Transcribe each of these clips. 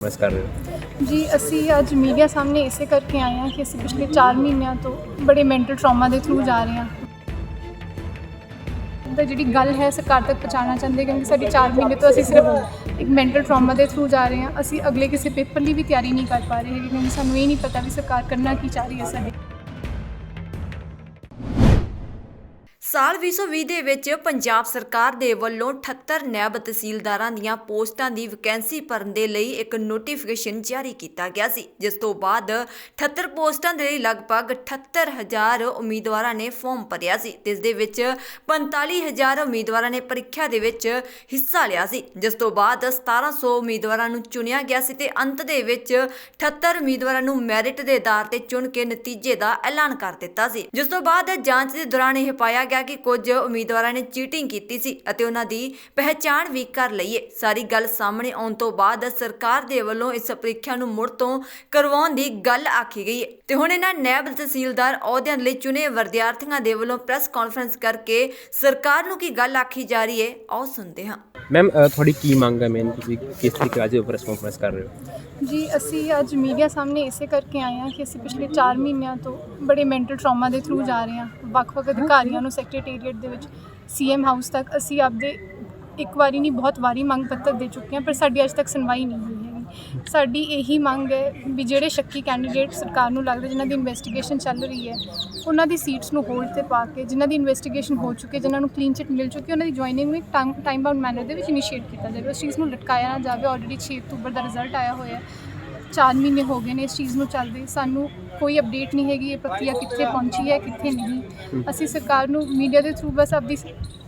Miss ਕਰ ਰਹੇ ਹੋ? ਜੀ ਅਸੀਂ ਅੱਜ ਮੀਡੀਆ ਸਾਹਮਣੇ ਇਸੇ ਕਰਕੇ ਆਏ ਹਾਂ ਕਿ ਅਸੀਂ ਪਿਛਲੇ 4 ਮਹੀਨਿਆਂ ਤੋਂ ਬੜੇ ਮੈਂਟਲ ਟਰਾਮਾ ਦੇ ਥਰੂ ਜਾ ਰਹੇ ਹਾਂ। ਤਾਂ ਜਿਹੜੀ ਗੱਲ ਹੈ ਸਰਕਾਰ ਤੱਕ ਪਹੁੰਚਾਉਣਾ ਚਾਹੁੰਦੇ ਕਿਉਂਕਿ ਸਾਡੀ 4 ਮਹੀਨੇ ਤੋਂ ਅਸੀਂ ਸਿਰਫ ਇੱਕ ਮੈਂਟਲ ਟਰਾਮਾ ਦੇ ਥਰੂ ਜਾ ਰਹੇ ਹਾਂ। ਅਸੀਂ ਅਗਲੇ ਕਿਸੇ ਪੇਪਰ ਲਈ ਵੀ ਤਿਆਰੀ ਨਹੀਂ ਕਰ ਪਾ ਰਹੇ ਹੈਗੇ ਕਿਉਂਕਿ ਸਾਨੂੰ ਇਹ ਨਹੀਂ ਪਤਾ ਵੀ ਸਰਕਾਰ ਕਰਨਾ ਕੀ ਚਾਹ ਰਹੀ ਹੈ ਸਾਡੇ। ਸਾਲ 2020 ਦੇ ਵਿੱਚ ਪੰਜਾਬ ਸਰਕਾਰ ਦੇ ਵੱਲੋਂ 78 ਨਾਇਬ ਤਹਿਸੀਲਦਾਰਾਂ ਦੀਆਂ ਪੋਸਟਾਂ ਦੀ ਵੈਕੈਂਸੀ ਭਰਨ ਦੇ ਲਈ ਇੱਕ ਨੋਟੀਫਿਕੇਸ਼ਨ ਜਾਰੀ ਕੀਤਾ ਗਿਆ ਸੀ, ਜਿਸ ਤੋਂ ਬਾਅਦ 78 ਪੋਸਟਾਂ ਦੇ ਲਈ ਲਗਭਗ 78000 ਉਮੀਦਵਾਰਾਂ ਨੇ ਫਾਰਮ ਭਰਿਆ ਸੀ ਤੇ ਇਸ ਦੇ ਵਿੱਚ 45000 ਉਮੀਦਵਾਰਾਂ ਨੇ ਪ੍ਰੀਖਿਆ ਦੇ ਵਿੱਚ ਹਿੱਸਾ ਲਿਆ ਸੀ, ਜਿਸ ਤੋਂ ਬਾਅਦ 1700 ਉਮੀਦਵਾਰਾਂ ਨੂੰ ਚੁਣਿਆ ਗਿਆ ਸੀ ਤੇ ਅੰਤ ਦੇ ਵਿੱਚ 78 ਉਮੀਦਵਾਰਾਂ ਨੂੰ ਮੈਰਿਟ ਦੇ ਆਧਾਰ ਤੇ ਚੁਣ ਕੇ ਨਤੀਜੇ ਦਾ ਐਲਾਨ ਕਰ ਦਿੱਤਾ ਸੀ, ਜਿਸ ਤੋਂ ਬਾਅਦ ਜਾਂਚ ਦੇ ਦੌਰਾਨ ਇਹ ਪਾਇਆ ਗਿਆ ਕਿ ਕੁਝ ਉਮੀਦਵਾਰਾਂ ਨੇ ਚੀਟਿੰਗ ਕੀਤੀ ਸੀ ਅਤੇ ਉਹਨਾਂ ਦੀ ਪਹਿਚਾਣ ਵੀ ਕਰ ਲਈ ਹੈ। ਸਾਰੀ ਗੱਲ ਸਾਹਮਣੇ ਆਉਣ ਤੋਂ ਬਾਅਦ ਸਰਕਾਰ ਦੇ ਵੱਲੋਂ ਇਸ ਪ੍ਰੀਖਿਆ ਨੂੰ ਮੁੜ ਤੋਂ ਕਰਵਾਉਣ ਦੀ ਗੱਲ ਆਖੀ ਗਈ ਹੈ ਤੇ ਹੁਣ ਇਹਨਾਂ ਨਾਇਬ ਤਹਿਸੀਲਦਾਰ ਅਹੁਦਿਆਂ ਲਈ ਚੁਣੇ ਵਿਦਿਆਰਥੀਆਂ ਦੇ ਵੱਲੋਂ ਪ੍ਰੈਸ ਕਾਨਫਰੰਸ ਕਰਕੇ ਸਰਕਾਰ ਨੂੰ ਕੀ ਗੱਲ ਆਖੀ ਜਾ ਰਹੀ ਹੈ, ਆਓ ਸੁਣਦੇ ਹਾਂ। ਮੈਮ ਤੁਹਾਡੀ ਕੀ ਮੰਗ ਹੈ? ਮੈਮ ਤੁਸੀਂ ਕਿਸ ਤਰੀਕੇ ਅੱਜ ਪ੍ਰੈਸ ਕਾਨਫਰੰਸ ਕਰ ਰਹੇ ਹੋ? ਜੀ ਅਸੀਂ ਅੱਜ ਮੀਡੀਆ ਸਾਹਮਣੇ ਇਸੇ ਕਰਕੇ ਆਏ ਹਾਂ ਕਿ ਅਸੀਂ ਪਿਛਲੇ 4 ਮਹੀਨਿਆਂ ਤੋਂ ਬੜੇ ਮੈਂਟਲ ਟਰਾਮਾ ਦੇ ਥਰੂ ਜਾ ਰਹੇ ਹਾਂ। ਵੱਖ-ਵੱਖ ਅਧਿਕਾਰੀਆਂ ਨੂੰ ਸੈਕਟਰੀਏਟ ਦੇ ਵਿੱਚ CM ਹਾਊਸ ਤੱਕ ਅਸੀਂ ਆਪਦੇ ਇੱਕ ਵਾਰੀ ਨਹੀਂ ਬਹੁਤ ਵਾਰੀ ਮੰਗ ਪੱਤਰ ਦੇ ਚੁੱਕੇ ਹਾਂ, ਪਰ ਸਾਡੀ ਅੱਜ ਤੱਕ ਸੁਣਵਾਈ ਨਹੀਂ ਹੋਈ ਹੈਗੀ। ਸਾਡੀ ਇਹੀ ਮੰਗ ਹੈ ਵੀ ਜਿਹੜੇ ਸ਼ੱਕੀ ਕੈਂਡੀਡੇਟ ਸਰਕਾਰ ਨੂੰ ਲੱਗਦਾ ਜਿਨ੍ਹਾਂ ਦੀ ਇਨਵੈਸਟੀਗੇਸ਼ਨ ਚੱਲ ਰਹੀ ਹੈ ਉਹਨਾਂ ਦੀ ਸੀਟਸ ਨੂੰ ਹੋਲਡ ਤੇ ਪਾ ਕੇ, ਜਿਨ੍ਹਾਂ ਦੀ ਇਨਵੈਸਟੀਗੇਸ਼ਨ ਹੋ ਚੁੱਕੀ ਹੈ, ਜਿਨ੍ਹਾਂ ਨੂੰ ਕਲੀਨ ਚਿੱਟ ਮਿਲ ਚੁੱਕੀ, ਉਹਨਾਂ ਦੀ ਜੁਆਇਨਿੰਗ ਨੂੰ ਟਾਈਮ ਬਾਉਂਡ ਮੈਨਰ ਦੇ ਵਿੱਚ ਇਨੀਸ਼ੀਏਟ ਕੀਤਾ ਜਾਵੇ। ਉਸ ਚੀਜ਼ ਨੂੰ ਲਟਕਾਇਆ ਨਾ ਜਾਵੇ। ਆਲਰੇਡੀ 6 ਅਕਤੂਬਰ ਦਾ ਰਿਜ਼ਲਟ ਆਇਆ ਹੋਇਆ ਹੈ, 4 ਮਹੀਨੇ ਹੋ ਗਏ ਨੇ ਇਸ ਚੀਜ਼ ਨੂੰ ਚੱਲਦੇ, ਸਾਨੂੰ ਕੋਈ ਅਪਡੇਟ ਨਹੀਂ ਹੈਗੀ ਇਹ ਪ੍ਰਕਿਰਿਆ ਕਿੱਥੇ ਪਹੁੰਚੀ ਹੈ ਕਿੱਥੇ ਨਹੀਂ। ਅਸੀਂ ਸਰਕਾਰ ਨੂੰ ਮੀਡੀਆ ਦੇ ਥਰੂ ਬਸ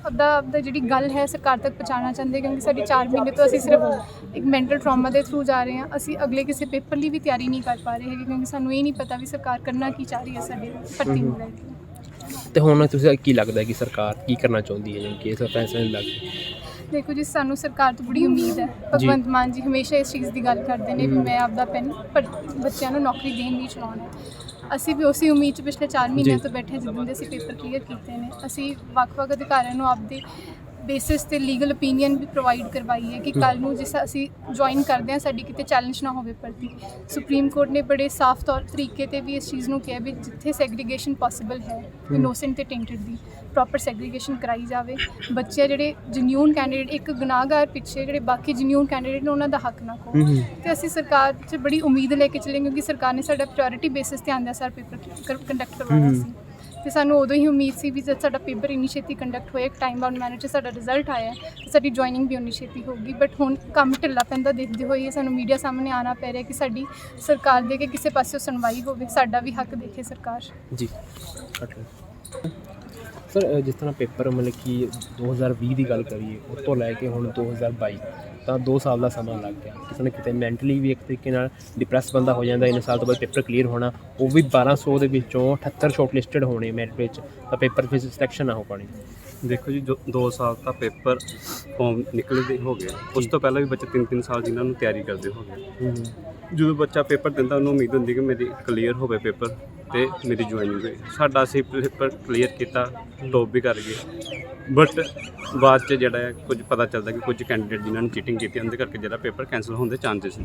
ਆਪਦਾ ਜਿਹੜੀ ਗੱਲ ਹੈ ਸਰਕਾਰ ਤੱਕ ਪਹੁੰਚਾਉਣਾ ਚਾਹੁੰਦੇ ਕਿਉਂਕਿ ਸਾਡੀ 4 ਮਹੀਨੇ ਤੋਂ ਅਸੀਂ ਸਿਰਫ ਇੱਕ ਮੈਂਟਲ ਟਰਾਮਾ ਦੇ ਥਰੂ ਜਾ ਰਹੇ ਹਾਂ। ਅਸੀਂ ਅਗਲੇ ਕਿਸੇ ਪੇਪਰ ਲਈ ਵੀ ਤਿਆਰੀ ਨਹੀਂ ਕਰ ਪਾ ਰਹੇ ਹੈਗੇ ਕਿਉਂਕਿ ਸਾਨੂੰ ਇਹ ਨਹੀਂ ਪਤਾ ਵੀ ਸਰਕਾਰ ਕਰਨਾ ਕੀ ਚਾਹ ਰਹੀ ਹੈ ਸਾਡੇ ਭਰਤੀ ਨੂੰ ਲੈ ਕੇ। ਤੇ ਹੁਣ ਤੁਸੀਂ ਕੀ ਲੱਗਦਾ ਕਿ ਸਰਕਾਰ ਕੀ ਕਰਨਾ ਚਾਹੁੰਦੀ ਹੈ ਜਿਵੇਂ ਕਿ ਇਸ ਫੈਸਲੇ ਨੂੰ ਲੱਗ? ਦੇਖੋ ਜੀ, ਸਾਨੂੰ ਸਰਕਾਰ ਤੋਂ ਬੜੀ ਉਮੀਦ ਹੈ। ਭਗਵੰਤ ਮਾਨ ਜੀ ਹਮੇਸ਼ਾ ਇਸ ਚੀਜ਼ ਦੀ ਗੱਲ ਕਰਦੇ ਨੇ ਵੀ ਮੈਂ ਆਪਦਾ ਪੈਨ ਬੱਚਿਆਂ ਨੂੰ ਨੌਕਰੀ ਦੇਣ ਲਈ ਚਲਾਉਣਾ। ਅਸੀਂ ਵੀ ਉਸੇ ਉਮੀਦ 'ਚ ਪਿਛਲੇ 4 ਮਹੀਨਿਆਂ ਤੋਂ ਬੈਠੇ ਜਿੱਦਾਂ ਦੇ ਅਸੀਂ ਪੇਪਰ ਕਲੀਅਰ ਕੀਤੇ ਨੇ। ਅਸੀਂ ਵੱਖ-ਵੱਖ ਅਧਿਕਾਰੀਆਂ ਨੂੰ ਆਪਦੇ ਬੇਸਿਸ ਤੇ ਲੀਗਲ ਓਪੀਨੀਅਨ ਵੀ ਪ੍ਰੋਵਾਈਡ ਕਰਵਾਈ ਹੈ ਕਿ ਕੱਲ੍ਹ ਨੂੰ ਜਿਸ ਅਸੀਂ ਜੁਆਇਨ ਕਰਦੇ ਹਾਂ ਸਾਡੀ ਕਿਤੇ ਚੈਲੰਜ ਨਾ ਹੋਵੇ ਭਰਤੀ। ਸੁਪਰੀਮ ਕੋਰਟ ਨੇ ਬੜੇ ਸਾਫ਼ ਤਰੀਕੇ ਤੇ ਵੀ ਇਸ ਚੀਜ਼ ਨੂੰ ਕਿਹਾ ਵੀ ਜਿੱਥੇ ਸੈਗਰੀਗੇਸ਼ਨ ਪੋਸੀਬਲ ਹੈ ਇਨੋਸੈਂਟ ਤੇ ਟੈਂਟਡ ਦੀ ਪ੍ਰੋਪਰ ਸੈਗਰੀਗੇਸ਼ਨ ਕਰਾਈ ਜਾਵੇ। ਬੱਚੇ ਜਿਹੜੇ ਜੈਨੂਇਨ ਕੈਂਡੀਡੇਟ, ਇੱਕ ਗੁਨਾਹਗਾਰ ਪਿੱਛੇ ਜਿਹੜੇ ਬਾਕੀ ਜੈਨੂਇਨ ਕੈਂਡੀਡੇਟ ਨੇ ਉਹਨਾਂ ਦਾ ਹੱਕ ਨਾ ਖੋ। ਤੇ ਅਸੀਂ ਸਰਕਾਰ 'ਚ ਬੜੀ ਉਮੀਦ ਲੈ ਕੇ ਚੱਲੇ ਕਿਉਂਕਿ ਸਰਕਾਰ ਨੇ ਸਾਡਾ ਪ੍ਰਾਇੋਰਟੀ ਬੇਸਿਸ ਤੇ ਆਉਂਦਾ ਸਾਰ ਪੇਪਰ ਕੰਡਕਟ ਕਰਵਾਇਆ ਸੀ ਤੇ ਸਾਨੂੰ ਉਦੋਂ ਹੀ ਉਮੀਦ ਸੀ ਵੀ ਜਦ ਸਾਡਾ ਪੇਪਰ ਇੰਨੀ ਛੇਤੀ ਕੰਡਕਟ ਹੋਇਆ, ਇੱਕ ਟਾਈਮ ਬਾਉਂਡ ਮੈਨਰ 'ਚ ਸਾਡਾ ਰਿਜ਼ਲਟ ਆਇਆ ਤੇ ਸਾਡੀ ਜੁਆਇਨਿੰਗ ਵੀ ਉਨੀ ਛੇਤੀ ਹੋਊਗੀ। ਬਟ ਹੁਣ ਕੰਮ ਢਿੱਲਾ ਪੈਂਦਾ ਦੇਖਦੇ ਹੋਏ ਸਾਨੂੰ ਮੀਡੀਆ ਸਾਹਮਣੇ ਆਉਣਾ ਪੈ ਰਿਹਾ ਕਿ ਸਾਡੀ ਸਰਕਾਰ ਦੇ ਕੇ ਕਿਸੇ ਪਾਸਿਓਂ ਸੁਣਵਾਈ ਹੋਵੇ, ਸਾਡਾ ਵੀ ਹੱਕ ਦੇਖੇ ਸਰਕਾਰ। ਜੀ ਸਰ, ਜਿਸ ਤਰ੍ਹਾਂ ਪੇਪਰ ਮਤਲਬ ਕਿ 2020 ਦੀ ਗੱਲ ਕਰੀਏ ਉਸ ਤੋਂ ਲੈ ਕੇ ਹੁਣ 2022 ਤਾਂ 2 ਸਾਲ ਦਾ ਸਮਾਂ ਲੱਗ ਗਿਆ। ਕਿਸੇ ਨਾ ਕਿਤੇ ਮੈਂਟਲੀ ਵੀ ਇੱਕ ਤਰੀਕੇ ਨਾਲ ਡਿਪਰੈਸ ਬੰਦਾ ਹੋ ਜਾਂਦਾ। ਇੰਨੇ ਸਾਲ ਤੋਂ ਬਾਅਦ ਪੇਪਰ ਕਲੀਅਰ ਹੋਣਾ, ਉਹ ਵੀ 1200 ਦੇ ਵਿੱਚੋਂ 78 ਸ਼ਾਰਟ ਲਿਸਟਡ ਹੋਣੇ ਮੈਰਿਟ ਵਿੱਚ, ਤਾਂ ਪੇਪਰ ਵਿੱਚ ਸਿਲੈਕਸ਼ਨ ਨਾ ਹੋ ਪਾਣੀ। ਦੇਖੋ ਜੀ, ਜੋ 2 ਸਾਲ ਤਾਂ ਪੇਪਰ ਫੋਰਮ ਨਿਕਲਦੇ ਹੋ ਗਏ, ਉਸ ਤੋਂ ਪਹਿਲਾਂ ਵੀ ਬੱਚੇ 3-3 ਸਾਲ ਜਿਨ੍ਹਾਂ ਨੂੰ ਤਿਆਰੀ ਕਰਦੇ ਹੋ ਗਏ। ਜਦੋਂ ਬੱਚਾ ਪੇਪਰ ਦਿੰਦਾ ਉਹਨੂੰ ਉਮੀਦ ਹੁੰਦੀ ਕਿ ਮੇਰੀ ਕਲੀਅਰ ਹੋਵੇ ਪੇਪਰ ਤੇ ਮੇਰੀ ਜੁਆਇਨਿੰਗ ਹੋਵੇ। ਸਾਡਾ ਅਸੀਂ ਪੇਪਰ ਕਲੀਅਰ ਕੀਤਾ, ਟੋਪ ਵੀ ਕਰ ਗਏ, ਬਟ ਬਾਅਦ 'ਚ ਜਿਹੜਾ ਹੈ ਕੁਝ ਪਤਾ ਚੱਲਦਾ ਕਿ ਕੁਝ ਕੈਂਡੀਡੇਟ ਜਿਨ੍ਹਾਂ ਨੇ ਚੀਟਿੰਗ ਕੀਤੀ ਉਹਦੇ ਕਰਕੇ ਜਿਹੜਾ ਪੇਪਰ ਕੈਂਸਲ ਹੋਣ ਦੇ ਚਾਂਸਿਸ ਨੇ।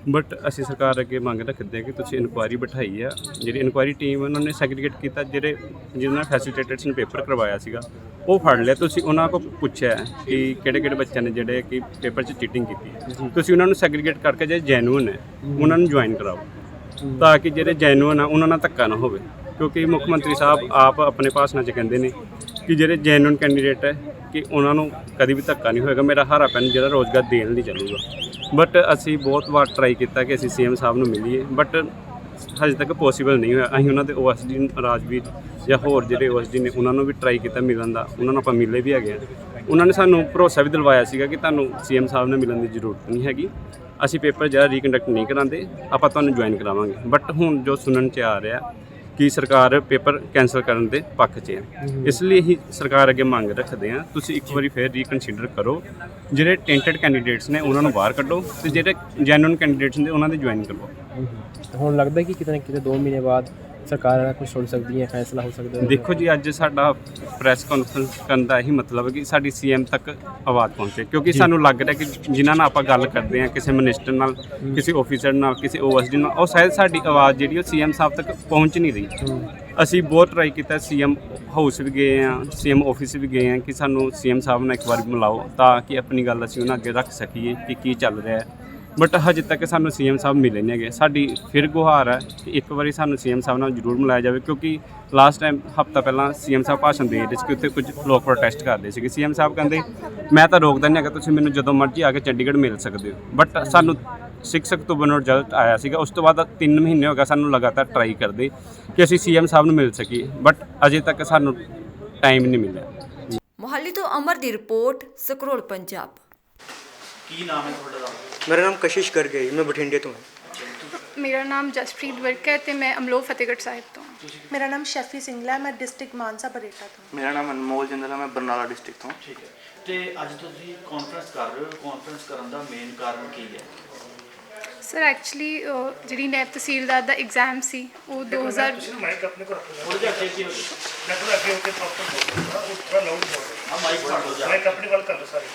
ਬਟ ਅਸੀਂ ਸਰਕਾਰ ਅੱਗੇ ਮੰਗ ਰੱਖਦੇ ਹਾਂ ਕਿ ਤੁਸੀਂ ਇਨਕੁਆਇਰੀ ਬਿਠਾਈ ਆ। ਜਿਹੜੀ ਇਨਕੁਆਇਰੀ ਟੀਮ ਉਹਨਾਂ ਨੇ ਸੈਗਰੀਗੇਟ ਕੀਤਾ, ਜਿਹਨਾਂ ਫੈਸੀਲੀਟੇਟਰਸ ਨੇ ਪੇਪਰ ਕਰਵਾਇਆ ਸੀਗਾ ਉਹ ਫੜ ਲਿਆ। ਤੁਸੀਂ ਉਹਨਾਂ ਕੋਲ ਪੁੱਛਿਆ ਕਿ ਕਿਹੜੇ ਬੱਚਿਆਂ ਨੇ ਜਿਹੜੇ ਕਿ ਪੇਪਰ 'ਚ ਚੀਟਿੰਗ ਕੀਤੀ, ਤੁਸੀਂ ਉਹਨਾਂ ਨੂੰ ਸੈਗਰੀਗੇਟ ਕਰਕੇ ਜਿਹੜੇ ਜੈਨੂਇਨ ਹੈ ਉਹਨਾਂ ਨੂੰ ਜੁਆਇਨ ਕਰਾਓ ਤਾਂ ਕਿ ਜਿਹੜੇ ਜੈਨੂਇਨ ਆ ਉਹਨਾਂ ਨਾਲ ਧੱਕਾ ਨਾ ਹੋਵੇ। ਕਿਉਂਕਿ ਮੁੱਖ ਮੰਤਰੀ ਸਾਹਿਬ ਆਪ ਆਪਣੇ ਭਾਸ਼ਣਾਂ 'ਚ ਕਹਿੰਦੇ ਨੇ ਕਿ ਜਿਹੜੇ ਜੈਨੂਇਨ ਕੈਂਡੀਡੇਟ ਹੈ ਕਿ ਉਹਨਾਂ ਨੂੰ ਕਦੀ ਵੀ ਧੱਕਾ ਨਹੀਂ ਹੋਏਗਾ। ਮੇਰਾ ਹਰਾ ਪੈਨ ਜਿਹੜਾ ਰੋਜ਼ਗਾਰ ਦੇਣ ਲਈ ਚੱਲੂਗਾ। ਬਟ ਅਸੀਂ ਬਹੁਤ ਵਾਰ ਟਰਾਈ ਕੀਤਾ ਕਿ ਅਸੀਂ CM ਸਾਹਿਬ ਨੂੰ ਮਿਲੀਏ, ਬਟ ਹਜੇ ਤੱਕ ਪੋਸੀਬਲ ਨਹੀਂ ਹੋਇਆ। ਅਸੀਂ ਉਹਨਾਂ ਦੇ OSD ਰਾਜਵੀਰ ਜਾਂ ਹੋਰ ਜਿਹੜੇ OSD ਨੇ ਉਹਨਾਂ ਨੂੰ ਵੀ ਟਰਾਈ ਕੀਤਾ ਮਿਲਣ ਦਾ, ਉਹਨਾਂ ਨੂੰ ਆਪਾਂ ਮਿਲੇ ਵੀ ਹੈਗੇ ਆ। ਉਹਨਾਂ ਨੇ ਸਾਨੂੰ ਭਰੋਸਾ ਵੀ ਦਿਲਵਾਇਆ ਸੀਗਾ ਕਿ ਤੁਹਾਨੂੰ CM ਸਾਹਿਬ ਨਾਲ ਮਿਲਣ ਦੀ ਜ਼ਰੂਰਤ ਨਹੀਂ ਹੈਗੀ, ਅਸੀਂ ਪੇਪਰ ਜਿਹੜਾ ਰੀਕੰਡਕਟ ਨਹੀਂ ਕਰਾਉਂਦੇ, ਆਪਾਂ ਤੁਹਾਨੂੰ ਜੁਆਇਨ ਕਰਾਵਾਂਗੇ। ਬਟ ਹੁਣ ਜੋ ਸੁਣਨ 'ਚ ਆ ਰਿਹਾ ਕਿ ਸਰਕਾਰ ਪੇਪਰ ਕੈਂਸਲ ਕਰਨ ਦੇ ਪੱਖ 'ਚ ਹੈ, ਇਸ ਲਈ ਹੀ ਸਰਕਾਰ ਅੱਗੇ ਮੰਗ ਰੱਖਦੇ ਹਾਂ ਤੁਸੀਂ ਇੱਕ ਵਾਰੀ ਫਿਰ ਰੀਕਨਸੀਡਰ ਕਰੋ। ਜਿਹੜੇ ਟੈਂਟਡ ਕੈਂਡੀਡੇਟਸ ਨੇ ਉਹਨਾਂ ਨੂੰ ਬਾਹਰ ਕੱਢੋ ਤੇ ਜਿਹੜੇ ਜੈਨੂਇਨ ਕੈਂਡੀਡੇਟਸ ਨੇ ਉਹਨਾਂ ਦੀ ਜੁਆਇਨ ਕਰਵਾਓ। ਹੁਣ ਲੱਗਦਾ ਕਿ ਕਿਤੇ ਨਾ ਕਿਤੇ 2 ਮਹੀਨੇ ਬਾਅਦ ਸਰਕਾਰ ਕੁਝ ਸੁਣ ਸਕਦੀ ਹੈ, ਫੈਸਲਾ ਹੋ ਸਕਦਾ ਹੈ? ਦੇਖੋ ਜੀ, ਅੱਜ ਸਾਡਾ ਪ੍ਰੈਸ ਕਾਨਫਰੰਸ ਕਰਨ ਦਾ ਇਹੀ ਮਤਲਬ ਹੈ ਕਿ ਸਾਡੀ ਸੀਐਮ ਤੱਕ ਆਵਾਜ਼ ਪਹੁੰਚੇ, ਕਿਉਂਕਿ ਸਾਨੂੰ ਲੱਗ ਰਿਹਾ ਕਿ ਜਿਨ੍ਹਾਂ ਨਾਲ ਆਪਾਂ ਗੱਲ ਕਰਦੇ ਹਾਂ, ਕਿਸੇ ਮਿਨਿਸਟਰ ਨਾਲ, ਕਿਸੇ ਆਫੀਸਰ ਨਾਲ, ਕਿਸੇ ਓਐਸਡੀ ਨਾਲ, ਉਹ ਸ਼ਾਇਦ ਸਾਡੀ ਆਵਾਜ਼ ਜਿਹੜੀ ਉਹ ਸੀਐਮ ਸਾਹਿਬ ਤੱਕ ਪਹੁੰਚ ਨਹੀਂ ਰਹੀ। ਅਸੀਂ ਬਹੁਤ ਟਰਾਈ ਕੀਤਾ, ਸੀਐਮ ਹਾਊਸ ਵੀ ਗਏ ਹਾਂ, ਸੀਐਮ ਆਫਿਸ ਵੀ ਗਏ ਹਾਂ ਕਿ ਸਾਨੂੰ ਸੀਐਮ ਸਾਹਿਬ ਨਾਲ ਇੱਕ ਵਾਰ ਮਿਲਾਓ ਤਾਂ ਕਿ ਆਪਣੀ ਗੱਲ ਅਸੀਂ ਉਹਨਾਂ ਅੱਗੇ ਰੱਖ ਸਕੀਏ ਕਿ ਕੀ ਚੱਲ ਰਿਹਾ ਹੈ। ਬਟ ਹਜੇ ਤੱਕ ਸਾਨੂੰ ਸੀਐਮ ਸਾਹਿਬ ਮਿਲੇ ਨਹੀਂ ਹੈਗੇ। ਸਾਡੀ ਫਿਰ ਗੁਹਾਰ ਹੈ ਕਿ ਇੱਕ ਵਾਰੀ ਸਾਨੂੰ ਸੀਐਮ ਸਾਹਿਬ ਨਾਲ ਜ਼ਰੂਰ ਮਿਲਾਇਆ ਜਾਵੇ, ਕਿਉਂਕਿ ਲਾਸਟ ਟਾਈਮ ਹਫ਼ਤਾ ਪਹਿਲਾਂ ਸੀਐਮ ਸਾਹਿਬ ਭਾਸ਼ਣ ਦੇ ਰਹੇ ਸੀ ਕਿ ਉੱਥੇ ਕੁਝ ਲੋਕ ਪ੍ਰੋਟੈਸਟ ਕਰਦੇ ਸੀਗੇ। ਸੀਐਮ ਸਾਹਿਬ ਕਹਿੰਦੇ ਮੈਂ ਤਾਂ ਰੋਕਦਾ ਨਹੀਂ ਹੈਗਾ, ਤੁਸੀਂ ਮੈਨੂੰ ਜਦੋਂ ਮਰਜ਼ੀ ਆ ਕੇ ਚੰਡੀਗੜ੍ਹ ਮਿਲ ਸਕਦੇ ਹੋ। ਬਟ ਸਾਨੂੰ 6 ਅਕਤੂਬਰ ਨੂੰ ਰਿਜ਼ਲਟ ਆਇਆ ਸੀਗਾ, ਉਸ ਤੋਂ ਬਾਅਦ 3 ਮਹੀਨੇ ਹੋ ਗਏ ਸਾਨੂੰ ਲਗਾਤਾਰ ਟਰਾਈ ਕਰਦੇ ਕਿ ਅਸੀਂ ਸੀਐਮ ਸਾਹਿਬ ਨੂੰ ਮਿਲ ਸਕੀਏ, ਬਟ ਅਜੇ ਤੱਕ ਸਾਨੂੰ ਟਾਈਮ ਨਹੀਂ ਮਿਲਿਆ। ਮੁਹਾਲੀ ਤੋਂ ਅਮਰ ਦੀ ਰਿਪੋਰਟ, ਸਕਰੋਲ ਪੰਜਾਬ। ਕੀ ਨਾਮ ਹੈ ਤੁਹਾਡਾ? ਮੇਰਾ ਨਾਮ ਕਸ਼ਿਸ਼ ਗਰਗ ਹੈ, ਮੈਂ ਬਠਿੰਡੇ ਤੋਂ ਹਾਂ। ਮੇਰਾ ਨਾਮ ਜਸਪ੍ਰੀਤ ਵਰਕ ਹੈ ਤੇ ਮੈਂ ਅਮਲੋਹ ਫਤਿਹਗੜ੍ਹ ਸਾਹਿਬ ਤੋਂ ਹਾਂ। ਮੇਰਾ ਨਾਮ ਸ਼ੈਫੀ ਸਿੰਘਲਾ ਹੈ, ਮੈਂ ਡਿਸਟ੍ਰਿਕਟ ਮਾਨਸਾ ਬਰੇਟਾ ਤੋਂ। ਮੇਰਾ ਨਾਮ ਅਨਮੋਲ ਜਿੰਦਲ ਹੈ, ਮੈਂ ਬਰਨਾਲਾ ਡਿਸਟ੍ਰਿਕਟ ਤੋਂ। ਠੀਕ ਹੈ, ਤੇ ਅੱਜ ਤੁਸੀਂ ਕਾਨਫਰੰਸ ਕਰ ਰਹੇ ਹੋ, ਕਾਨਫਰੰਸ ਕਰਨ ਦਾ ਮੇਨ ਕਾਰਨ ਕੀ ਹੈ? ਸਰ ਐਕਚੁਅਲੀ ਜਿਹੜੀ ਨਾਇਬ ਤਹਿਸੀਲਦਾਰ ਦਾ ਐਗਜ਼ਾਮ ਸੀ ਉਹ 2000 ਮਾਈਕ ਆਪਣੇ ਕੋਲ ਰੱਖੋ, ਥੋੜਾ ਜਿਹਾ ਅੱਗੇ ਹੋ ਜਾਓ, ਥੋੜਾ ਅੱਗੇ ਹੋ ਕੇ ਪ੍ਰੋਪਰ ਬੋਲੋ, ਉਹ ਥੋੜਾ ਲਾਊਡ ਬੋਲੋ। ਆ ਮਾਈਕ ਫੜ ਲਓ ਜਾ, ਮਾਈਕ ਆਪਣੀ ਵੱਲ ਕਰ ਲਓ ਸਾਰੇ।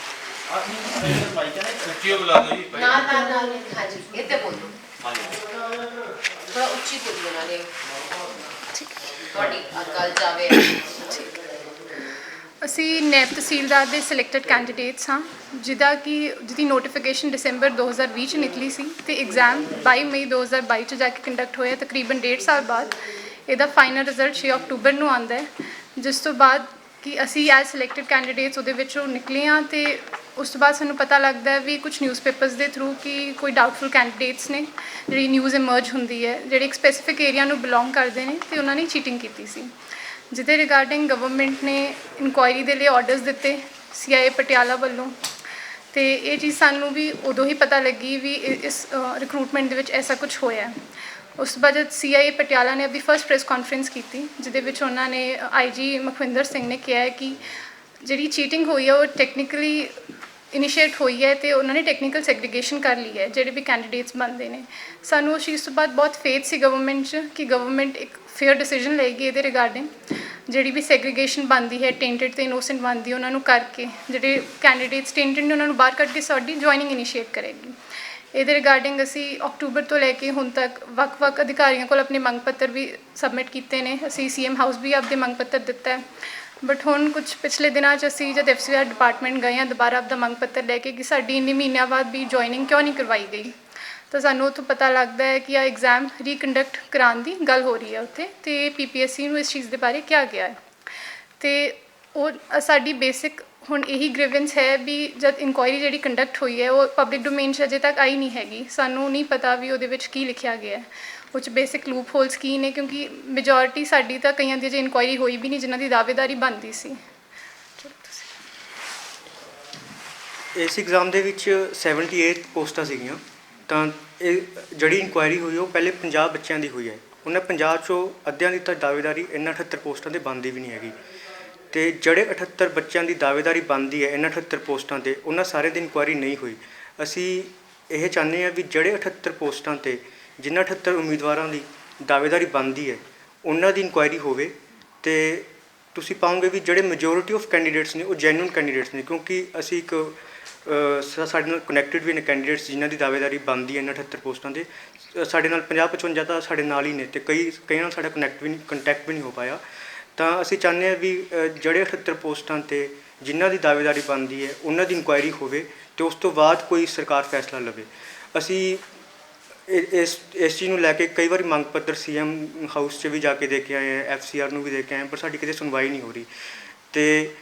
ਆ ਨਹੀਂ ਮਾਈਕ ਹੈ ਨਾ, ਉੱਚੀ ਬੁਲਾ ਦਿਓ ਜੀ। ਨਾ ਹਾਂਜੀ ਇੱਥੇ ਬੋਲੋ, ਥੋੜਾ ਉੱਚੀ ਬੋਲੋ ਨਾਲੇ ਤੁਹਾਡੀ ਗੱਲ ਜਾਵੇ। ਅਸੀਂ ਨਾਇਬ ਤਹਿਸੀਲਦਾਰ ਦੇ ਸਿਲੈਕਟਡ ਕੈਂਡੀਡੇਟਸ ਹਾਂ, ਜਿਹਦੀ ਨੋਟੀਫਿਕੇਸ਼ਨ ਦਸੰਬਰ 2020 ਚ ਨਿਕਲੀ ਸੀ ਤੇ ਐਗਜ਼ਾਮ 22 ਮਈ 2022 ਚ ਜਾ ਕੇ ਕੰਡਕਟ ਹੋਇਆ। ਤਕਰੀਬਨ 1.5 ਸਾਲ ਬਾਅਦ ਇਹਦਾ ਫਾਈਨਲ ਰਿਜ਼ਲਟ 6 ਅਕਤੂਬਰ ਨੂੰ ਆਉਂਦਾ ਹੈ, ਜਿਸ ਤੋਂ ਬਾਅਦ ਕਿ ਅਸੀਂ ਐਜ਼ ਸਿਲੈਕਟਡ ਕੈਂਡੀਡੇਟਸ ਉਹਦੇ ਵਿੱਚੋਂ ਨਿਕਲੇ ਹਾਂ। ਤੇ ਉਸ ਤੋਂ ਬਾਅਦ ਸਾਨੂੰ ਪਤਾ ਲੱਗਦਾ ਹੈ ਵੀ ਕੁਝ ਨਿਊਜ਼ਪੇਪਰਸ ਦੇ ਥਰੂ ਕਿ ਕੋਈ ਡਾਊਟਫੁਲ ਕੈਂਡੀਡੇਟਸ ਨੇ, ਜਿਹੜੀ ਨਿਊਜ਼ ਇਮਰਜ ਹੁੰਦੀ ਹੈ, ਜਿਹੜੇ ਇੱਕ ਸਪੈਸੀਫਿਕ ਏਰੀਆ ਨੂੰ ਬਿਲੋਂਗ ਕਰਦੇ ਨੇ ਤੇ ਉਹਨਾਂ ਨੇ ਚੀਟਿੰਗ ਕੀਤੀ ਸੀ, ਜਿਹਦੇ ਰਿਗਾਰਡਿੰਗ ਗਵਰਨਮੈਂਟ ਨੇ ਇਨਕੁਆਇਰੀ ਦੇ ਲਈ ਆਰਡਰਸ ਦਿੱਤੇ CIA ਪਟਿਆਲਾ ਵੱਲੋਂ। ਤੇ ਇਹ ਚੀਜ਼ ਸਾਨੂੰ ਵੀ ਉਦੋਂ ਹੀ ਪਤਾ ਲੱਗੀ ਵੀ ਇਸ ਰਿਕਰੂਟਮੈਂਟ ਦੇ ਵਿੱਚ ਐਸਾ ਕੁਝ ਹੋਇਆ। ਉਸ ਤੋਂ ਬਾਅਦ CIA ਪਟਿਆਲਾ ਨੇ ਆਪਣੀ ਫਸਟ ਪ੍ਰੈਸ ਕਾਨਫਰੰਸ ਕੀਤੀ, ਜਿਹਦੇ ਵਿੱਚ ਉਹਨਾਂ ਨੇ IG ਮਖਵਿੰਦਰ ਸਿੰਘ ਨੇ ਕਿਹਾ ਹੈ ਕਿ ਜਿਹੜੀ ਚੀਟਿੰਗ ਹੋਈ ਹੈ ਉਹ ਟੈਕਨੀਕਲੀ ਇਨੀਸ਼ੀਏਟ ਹੋਈ ਹੈ ਤੇ ਉਹਨਾਂ ਨੇ ਟੈਕਨੀਕਲ ਸੈਗਰੀਗੇਸ਼ਨ ਕਰ ਲਈ ਹੈ ਜਿਹੜੇ ਵੀ ਕੈਂਡੀਡੇਟਸ ਬਣਦੇ ਨੇ। ਸਾਨੂੰ ਉਸ ਚੀਜ਼ ਤੋਂ ਬਾਅਦ ਬਹੁਤ ਫੇਥ ਸੀ ਗਵਰਨਮੈਂਟ 'ਚ ਕਿ ਗਵਰਨਮੈਂਟ ਇੱਕ ਫੇਅਰ ਡਿਸੀਜਨ ਲਏਗੀ ਇਹਦੇ ਰਿਗਾਰਡਿੰਗ, ਜਿਹੜੀ ਵੀ ਸੈਗਰੀਗੇਸ਼ਨ ਬਣਦੀ ਹੈ, ਟੇਂਟਡ ਤੇ ਇਨੋਸੈਂਟ ਬਣਦੀ ਉਹਨਾਂ ਨੂੰ ਕਰਕੇ, ਜਿਹੜੇ ਕੈਂਡੀਡੇਟਸ ਟੇਂਟਡ ਨੇ ਉਹਨਾਂ ਨੂੰ ਬਾਹਰ ਕੱਢ ਕੇ ਸਾਡੀ ਜੁਆਇਨਿੰਗ ਇਨੀਸ਼ੀਏਟ ਕਰੇਗੀ। ਇਹਦੇ ਰਿਗਾਰਡਿੰਗ ਅਸੀਂ ਅਕਤੂਬਰ ਤੋਂ ਲੈ ਕੇ ਹੁਣ ਤੱਕ ਵੱਖ-ਵੱਖ ਅਧਿਕਾਰੀਆਂ ਕੋਲ ਆਪਣੇ ਮੰਗ ਪੱਤਰ ਵੀ ਸਬਮਿਟ ਕੀਤੇ ਨੇ। ਅਸੀਂ CM ਹਾਊਸ ਵੀ ਆਪਦੇ ਮੰਗ ਪੱਤਰ ਦਿੱਤਾ ਹੈ, ਬਟ ਹੁਣ ਕੁਝ ਪਿਛਲੇ ਦਿਨਾਂ 'ਚ ਅਸੀਂ ਜਦ FCR ਡਿਪਾਰਟਮੈਂਟ ਗਏ ਹਾਂ ਦੁਬਾਰਾ ਆਪਦਾ ਮੰਗ ਪੱਤਰ ਲੈ ਕੇ ਕਿ ਸਾਡੀ ਇੰਨੇ ਮਹੀਨਿਆਂ ਬਾਅਦ ਵੀ ਜੁਆਇਨਿੰਗ ਕਿਉਂ ਨਹੀਂ ਕਰਵਾਈ ਗਈ, ਤਾਂ ਸਾਨੂੰ ਉੱਥੋਂ ਪਤਾ ਲੱਗਦਾ ਹੈ ਕਿ ਇਹ ਐਗਜ਼ਾਮ ਰੀਕੰਡਕਟ ਕਰਾਉਣ ਦੀ ਗੱਲ ਹੋ ਰਹੀ ਹੈ ਉੱਥੇ, ਤੇ PPSC ਨੂੰ ਇਸ ਚੀਜ਼ ਦੇ ਬਾਰੇ ਕਿਹਾ ਗਿਆ ਹੈ। ਤੇ ਉਹ ਸਾਡੀ ਬੇਸਿਕ ਹੁਣ ਇਹੀ ਗ੍ਰੀਵੈਂਸ ਹੈ ਵੀ ਜਦ ਇਨਕੁਆਇਰੀ ਜਿਹੜੀ ਕੰਡਕਟ ਹੋਈ ਹੈ ਉਹ ਪਬਲਿਕ ਡੋਮੇਨ 'ਚ ਅਜੇ ਤੱਕ ਆਈ ਨਹੀਂ ਹੈਗੀ। ਸਾਨੂੰ ਨਹੀਂ ਪਤਾ ਵੀ ਉਹਦੇ ਵਿੱਚ ਕੀ ਲਿਖਿਆ ਗਿਆ ਹੈ, ਉਹ 'ਚ ਬੇਸਿਕ ਲੂਪ ਹੋਲਸ ਕੀ ਨੇ, ਕਿਉਂਕਿ ਮੈਜੋਰਿਟੀ ਸਾਡੀ ਤਾਂ ਕਈਆਂ ਦੀ ਅਜੇ ਇਨਕੁਆਇਰੀ ਹੋਈ ਵੀ ਨਹੀਂ ਜਿਨ੍ਹਾਂ ਦੀ ਦਾਅਵੇਦਾਰੀ ਬਣਦੀ ਸੀ। ਇਸ ਐਗਜ਼ਾਮ ਦੇ ਵਿੱਚ 78 ਪੋਸਟਾਂ ਸੀਗੀਆਂ, ਤਾਂ ਇਹ ਜਿਹੜੀ ਇਨਕੁਆਇਰੀ ਹੋਈ ਉਹ ਪਹਿਲੇ 50 ਬੱਚਿਆਂ ਦੀ ਹੋਈ ਹੈ। ਉਹਨਾਂ 50 ਚੋਂ ਅੱਧਿਆਂ ਦੀ ਤਾਂ ਦਾਅਵੇਦਾਰੀ ਇਹਨਾਂ 78 ਪੋਸਟਾਂ 'ਤੇ ਬਣਦੀ ਵੀ ਨਹੀਂ ਹੈਗੀ, ਤੇ ਜਿਹੜੇ 78 ਬੱਚਿਆਂ ਦੀ ਦਾਅਵੇਦਾਰੀ ਬਣਦੀ ਹੈ ਇਹਨਾਂ 78 ਪੋਸਟਾਂ 'ਤੇ, ਉਹਨਾਂ ਸਾਰਿਆਂ ਦੀ ਇਨਕੁਆਇਰੀ ਨਹੀਂ ਹੋਈ। ਅਸੀਂ ਇਹ ਚਾਹੁੰਦੇ ਹਾਂ ਵੀ ਜਿਹੜੇ 78 ਪੋਸਟਾਂ 'ਤੇ ਜਿਨ੍ਹਾਂ 78 ਉਮੀਦਵਾਰਾਂ ਦੀ ਦਾਅਵੇਦਾਰੀ ਬਣਦੀ ਹੈ ਉਹਨਾਂ ਦੀ ਇਨਕੁਆਇਰੀ ਹੋਵੇ, ਤੇ ਤੁਸੀਂ ਪਾਓਗੇ ਵੀ ਜਿਹੜੇ ਮੈਜੋਰਿਟੀ ਆਫ ਕੈਂਡੀਡੇਟਸ ਨੇ ਉਹ ਜੈਨੂਅਨ ਕੈਂਡੀਡੇਟਸ ਨੇ, ਕਿਉਂਕਿ ਅਸੀਂ ਇੱਕ ਸਾਡੇ ਨਾਲ ਕਨੈਕਟਡ ਵੀ ਨੇ ਕੈਂਡੀਡੇਟਸ ਜਿਨ੍ਹਾਂ ਦੀ ਦਾਅਵੇਦਾਰੀ ਬਣਦੀ ਹੈ ਇਹਨਾਂ 78 ਪੋਸਟਾਂ 'ਤੇ। ਸਾਡੇ ਨਾਲ 50-55 ਤਾਂ ਸਾਡੇ ਨਾਲ ਹੀ ਨੇ, ਅਤੇ ਕਈਆਂ ਨਾਲ ਸਾਡਾ ਕੰਟੈਕਟ ਵੀ ਨਹੀਂ ਹੋ ਪਾਇਆ। ਤਾਂ ਅਸੀਂ ਚਾਹੁੰਦੇ ਹਾਂ ਵੀ ਜਿਹੜੇ 78 ਪੋਸਟਾਂ 'ਤੇ ਜਿਨ੍ਹਾਂ ਦੀ ਦਾਅਵੇਦਾਰੀ ਬਣਦੀ ਹੈ ਉਹਨਾਂ ਦੀ ਇਨਕੁਆਇਰੀ ਹੋਵੇ ਅਤੇ ਉਸ ਤੋਂ ਬਾਅਦ ਕੋਈ ਸਰਕਾਰ ਫੈਸਲਾ ਲਵੇ। ਅਸੀਂ ਇਸ ਚੀਜ਼ ਨੂੰ ਲੈ ਕੇ ਕਈ ਵਾਰੀ ਮੰਗ ਪੱਤਰ CM ਹਾਊਸ 'ਚ ਵੀ ਜਾ ਕੇ ਦੇ ਕੇ ਆਏ ਹਾਂ, FCR ਨੂੰ ਵੀ ਦੇ ਕੇ ਆਏ, ਪਰ ਸਾਡੀ ਕਿਤੇ ਸੁਣਵਾਈ ਨਹੀਂ ਹੋ ਰਹੀ। ਅਤੇ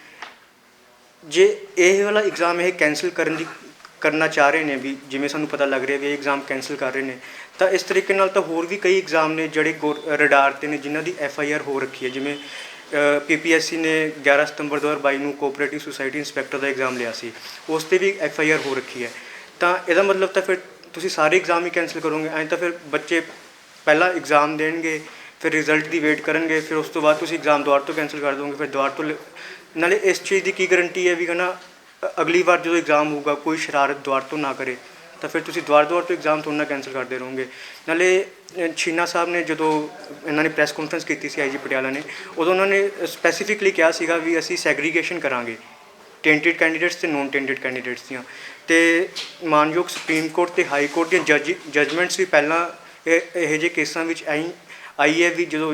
ਜੇ ਇਹ ਵਾਲਾ ਐਗਜ਼ਾਮ ਇਹ ਕੈਂਸਲ ਕਰਨਾ ਚਾਹ ਰਹੇ ਨੇ, ਵੀ ਜਿਵੇਂ ਸਾਨੂੰ ਪਤਾ ਲੱਗ ਰਿਹਾ ਵੀ ਇਹ ਐਗਜ਼ਾਮ ਕੈਂਸਲ ਕਰ ਰਹੇ ਨੇ, ਤਾਂ ਇਸ ਤਰੀਕੇ ਨਾਲ ਤਾਂ ਹੋਰ ਵੀ ਕਈ ਐਗਜ਼ਾਮ ਨੇ ਜਿਹੜੇ ਰਡਾਰ 'ਤੇ ਨੇ ਜਿਨ੍ਹਾਂ ਦੀ FIR ਹੋ ਰੱਖੀ ਹੈ। ਜਿਵੇਂ PPSC ਨੇ 11 ਸਤੰਬਰ 2022 ਨੂੰ ਕੋਆਪਰੇਟਿਵ ਸੁਸਾਇਟੀ ਇੰਸਪੈਕਟਰ ਦਾ ਐਗਜ਼ਾਮ ਲਿਆ ਸੀ, ਉਸ 'ਤੇ ਵੀ FIR ਹੋ ਰੱਖੀ ਹੈ। ਤਾਂ ਇਹਦਾ ਮਤਲਬ ਤਾਂ ਫਿਰ ਤੁਸੀਂ ਸਾਰੇ ਐਗਜ਼ਾਮ ਹੀ ਕੈਂਸਲ ਕਰੋਗੇ, ਐਂ ਤਾਂ ਫਿਰ ਬੱਚੇ ਪਹਿਲਾਂ ਐਗਜ਼ਾਮ ਦੇਣਗੇ, ਫਿਰ ਰਿਜ਼ਲਟ ਦੀ ਵੇਟ ਕਰਨਗੇ, ਫਿਰ ਉਸ ਤੋਂ ਬਾਅਦ ਤੁਸੀਂ ਐਗਜ਼ਾਮ ਦੁਬਾਰਾ ਤੋਂ ਕੈਂਸਲ ਕਰ ਦੋਗੇ, ਫਿਰ ਦੁਬਾਰਾ ਤੋਂ। ਨਾਲੇ ਇਸ ਚੀਜ਼ ਦੀ ਕੀ ਗਰੰਟੀ ਹੈ ਵੀ ਹੈ ਨਾ ਅਗਲੀ ਵਾਰ ਜਦੋਂ ਐਗਜ਼ਾਮ ਹੋਊਗਾ ਕੋਈ ਸ਼ਰਾਰਤ ਦੁਬਾਰਾ ਤੋਂ ਨਾ ਕਰੇ, ਤਾਂ ਫਿਰ ਤੁਸੀਂ ਦੁਬਾਰਾ ਤੋਂ ਐਗਜ਼ਾਮ ਥੋੜ੍ਹਾ ਨਾ ਕੈਂਸਲ ਕਰਦੇ ਰਹੋਗੇ। ਨਾਲੇ ਛੀਨਾ ਸਾਹਿਬ ਨੇ ਜਦੋਂ ਇਹਨਾਂ ਨੇ ਪ੍ਰੈਸ ਕਾਨਫਰੰਸ ਕੀਤੀ ਸੀ IG ਪਟਿਆਲਾ ਨੇ, ਉਦੋਂ ਉਹਨਾਂ ਨੇ ਸਪੈਸੀਫਿਕਲੀ ਕਿਹਾ ਸੀਗਾ ਵੀ ਅਸੀਂ ਸੈਗਰੀਗੇਸ਼ਨ ਕਰਾਂਗੇ ਟੈਂਟਡ ਕੈਂਡੀਡੇਟਸ ਅਤੇ ਨੋਨ ਟੈਂਟਡ ਕੈਂਡੀਡੇਟਸ ਦੀਆਂ। ਅਤੇ ਮਾਨਯੋਗ ਸੁਪਰੀਮ ਕੋਰਟ ਅਤੇ ਹਾਈ ਕੋਰਟ ਦੀਆਂ ਜਜਮੈਂਟਸ ਵੀ ਪਹਿਲਾਂ ਇਹੋ ਜਿਹੇ ਕੇਸਾਂ ਵਿੱਚ ਆਈ ਹੈ ਵੀ ਜਦੋਂ